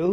2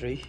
3